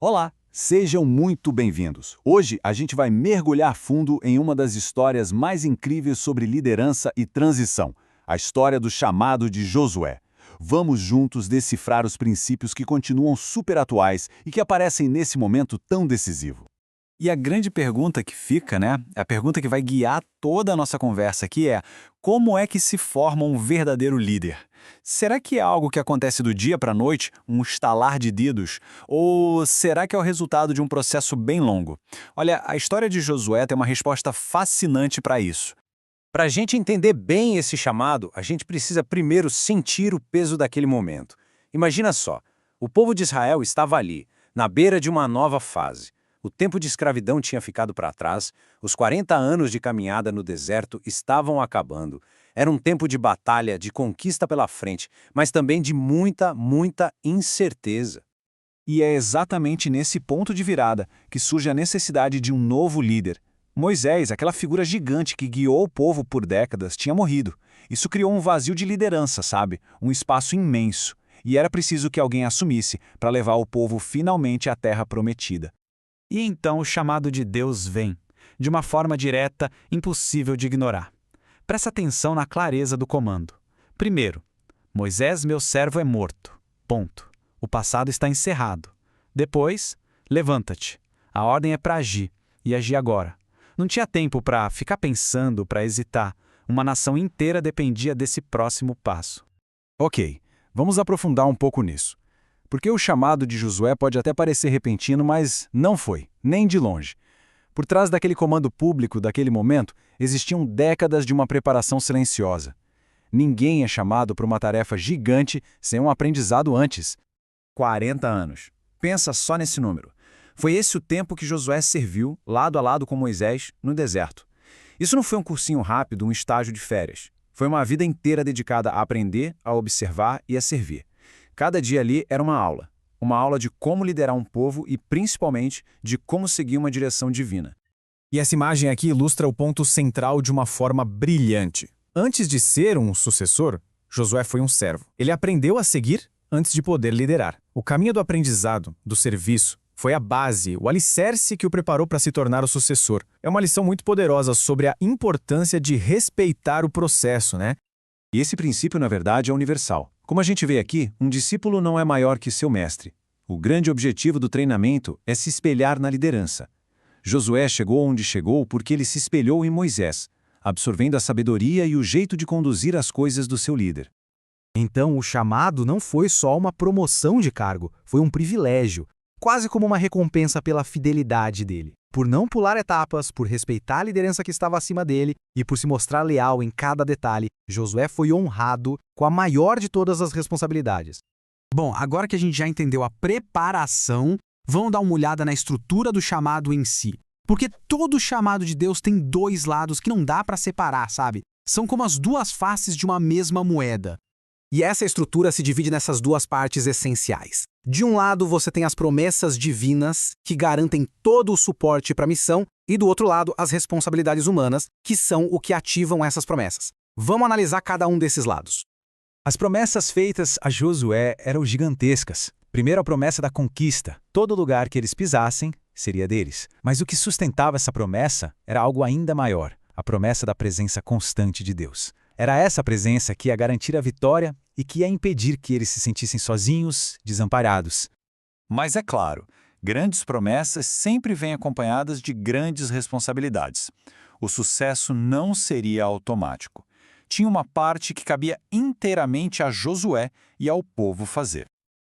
Olá, sejam muito bem-vindos. Hoje a gente vai mergulhar fundo em uma das histórias mais incríveis sobre liderança e transição, a história do chamado de Josué. Vamos juntos decifrar os princípios que continuam super atuais e que aparecem nesse momento tão decisivo. E a grande pergunta que fica, né? A pergunta que vai guiar toda a nossa conversa aqui é: como é que se forma um verdadeiro líder? Será que é algo que acontece do dia para a noite, um estalar de dedos? Ou será que é o resultado de um processo bem longo? Olha, a história de Josué tem uma resposta fascinante para isso. Para a gente entender bem esse chamado, a gente precisa primeiro sentir o peso daquele momento. Imagina só, o povo de Israel estava ali, na beira de uma nova fase. O tempo de escravidão tinha ficado para trás, os 40 anos de caminhada no deserto estavam acabando. Era um tempo de batalha, de conquista pela frente, mas também de muita incerteza. E é exatamente nesse ponto de virada que surge a necessidade de um novo líder. Moisés, aquela figura gigante que guiou o povo por décadas, tinha morrido. Isso criou um vazio de liderança, sabe? Um espaço imenso. E era preciso que alguém assumisse para levar o povo finalmente à terra prometida. E então o chamado de Deus vem, de uma forma direta, impossível de ignorar. Presta atenção na clareza do comando. Primeiro, Moisés, meu servo, é morto. Ponto. O passado está encerrado. Depois, levanta-te. A ordem é para agir, e agir agora. Não tinha tempo para ficar pensando, para hesitar. Uma nação inteira dependia desse próximo passo. Ok, vamos aprofundar um pouco nisso. Porque o chamado de Josué pode até parecer repentino, mas não foi, nem de longe. Por trás daquele comando público daquele momento, existiam décadas de uma preparação silenciosa. Ninguém é chamado para uma tarefa gigante sem um aprendizado antes. 40 anos. Pensa só nesse número. Foi esse o tempo que Josué serviu, lado a lado com Moisés, no deserto. Isso não foi um cursinho rápido, um estágio de férias. Foi uma vida inteira dedicada a aprender, a observar e a servir. Cada dia ali era uma aula de como liderar um povo e, principalmente, de como seguir uma direção divina. E essa imagem aqui ilustra o ponto central de uma forma brilhante. Antes de ser um sucessor, Josué foi um servo. Ele aprendeu a seguir antes de poder liderar. O caminho do aprendizado, do serviço, foi a base, o alicerce que o preparou para se tornar o sucessor. É uma lição muito poderosa sobre a importância de respeitar o processo, né? E esse princípio, na verdade, é universal. Como a gente vê aqui, um discípulo não é maior que seu mestre. O grande objetivo do treinamento é se espelhar na liderança. Josué chegou onde chegou porque ele se espelhou em Moisés, absorvendo a sabedoria e o jeito de conduzir as coisas do seu líder. Então, o chamado não foi só uma promoção de cargo, foi um privilégio, quase como uma recompensa pela fidelidade dele. Por não pular etapas, por respeitar a liderança que estava acima dele e por se mostrar leal em cada detalhe, Josué foi honrado com a maior de todas as responsabilidades. Bom, agora que a gente já entendeu a preparação, vamos dar uma olhada na estrutura do chamado em si. Porque todo chamado de Deus tem dois lados que não dá para separar, sabe? São como as duas faces de uma mesma moeda. E essa estrutura se divide nessas duas partes essenciais. De um lado, você tem as promessas divinas, que garantem todo o suporte para a missão, e do outro lado, as responsabilidades humanas, que são o que ativam essas promessas. Vamos analisar cada um desses lados. As promessas feitas a Josué eram gigantescas. Primeiro, a promessa da conquista. Todo lugar que eles pisassem seria deles. Mas o que sustentava essa promessa era algo ainda maior, a promessa da presença constante de Deus. Era essa presença que ia garantir a vitória e que ia impedir que eles se sentissem sozinhos, desamparados. Mas é claro, grandes promessas sempre vêm acompanhadas de grandes responsabilidades. O sucesso não seria automático. Tinha uma parte que cabia inteiramente a Josué e ao povo fazer.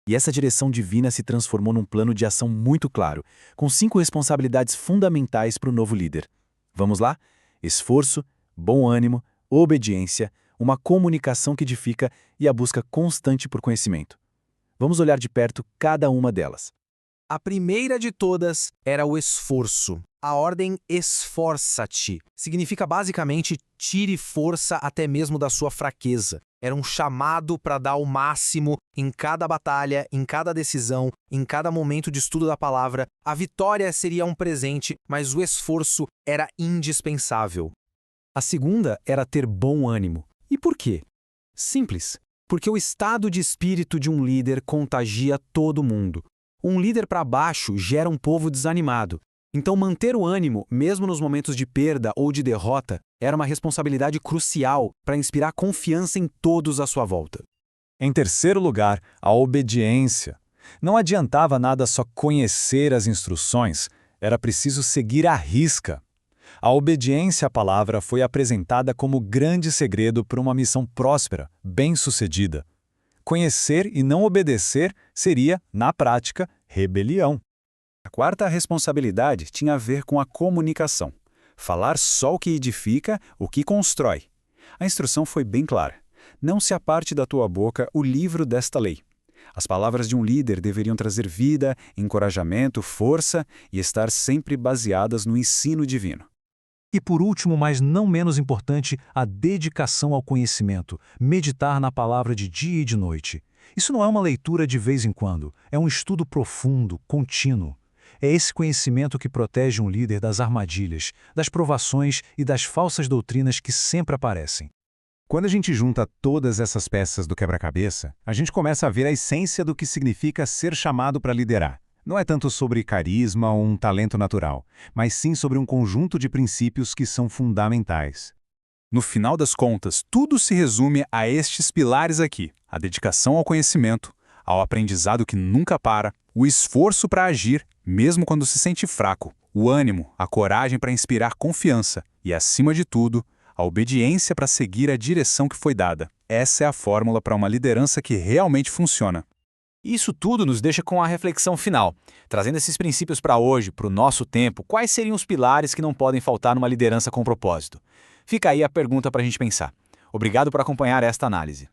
E essa direção divina se transformou num plano de ação muito claro, com 5 responsabilidades fundamentais para o novo líder. Vamos lá? Esforço, bom ânimo, obediência, uma comunicação que edifica e a busca constante por conhecimento. Vamos olhar de perto cada uma delas. A primeira de todas era o esforço. A ordem esforça-te significa basicamente tire força até mesmo da sua fraqueza. Era um chamado para dar o máximo em cada batalha, em cada decisão, em cada momento de estudo da palavra. A vitória seria um presente, mas o esforço era indispensável. A segunda era ter bom ânimo. E por quê? Simples. Porque o estado de espírito de um líder contagia todo mundo. Um líder para baixo gera um povo desanimado. Então, manter o ânimo, mesmo nos momentos de perda ou de derrota, era uma responsabilidade crucial para inspirar confiança em todos à sua volta. Em terceiro lugar, a obediência. Não adiantava nada só conhecer as instruções, era preciso seguir à risca. A obediência à palavra foi apresentada como grande segredo para uma missão próspera, bem-sucedida. Conhecer e não obedecer seria, na prática, rebelião. A quarta responsabilidade tinha a ver com a comunicação. Falar só o que edifica, o que constrói. A instrução foi bem clara. Não se aparte da tua boca o livro desta lei. As palavras de um líder deveriam trazer vida, encorajamento, força e estar sempre baseadas no ensino divino. E por último, mas não menos importante, a dedicação ao conhecimento, meditar na palavra de dia e de noite. Isso não é uma leitura de vez em quando, é um estudo profundo, contínuo. É esse conhecimento que protege um líder das armadilhas, das provações e das falsas doutrinas que sempre aparecem. Quando a gente junta todas essas peças do quebra-cabeça, a gente começa a ver a essência do que significa ser chamado para liderar. Não é tanto sobre carisma ou um talento natural, mas sim sobre um conjunto de princípios que são fundamentais. No final das contas, tudo se resume a estes pilares aqui: a dedicação ao conhecimento, ao aprendizado que nunca para, o esforço para agir, mesmo quando se sente fraco, o ânimo, a coragem para inspirar confiança e, acima de tudo, a obediência para seguir a direção que foi dada. Essa é a fórmula para uma liderança que realmente funciona. Isso tudo nos deixa com a reflexão final. Trazendo esses princípios para hoje, para o nosso tempo, quais seriam os pilares que não podem faltar numa liderança com propósito? Fica aí a pergunta para a gente pensar. Obrigado por acompanhar esta análise.